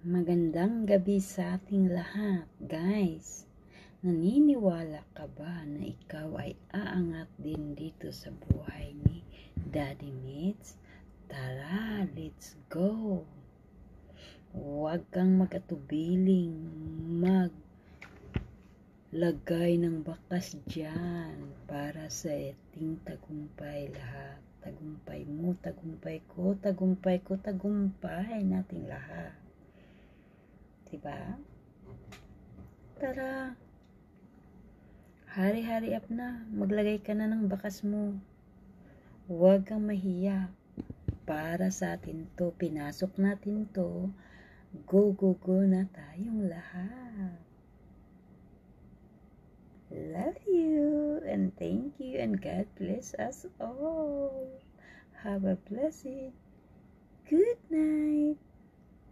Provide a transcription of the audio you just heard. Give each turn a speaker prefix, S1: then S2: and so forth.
S1: Magandang gabi sa ating lahat, guys. Naniniwala ka ba na ikaw ay aangat din dito sa buhay ni Daddy Mitch? Tara, let's go! Huwag kang mag-atubiling maglagay ng bakas dyan para sa ating tagumpay lahat. Tagumpay mo, tagumpay ko, tagumpay ko, tagumpay nating lahat. Diba? Tara. Hurry up na. Maglagay ka na ng bakas mo. Huwag kang mahiya. Para sa atin to. Pinasok natin to. Go na tayong lahat. Love you and thank you and God bless us all. Have a blessed good night.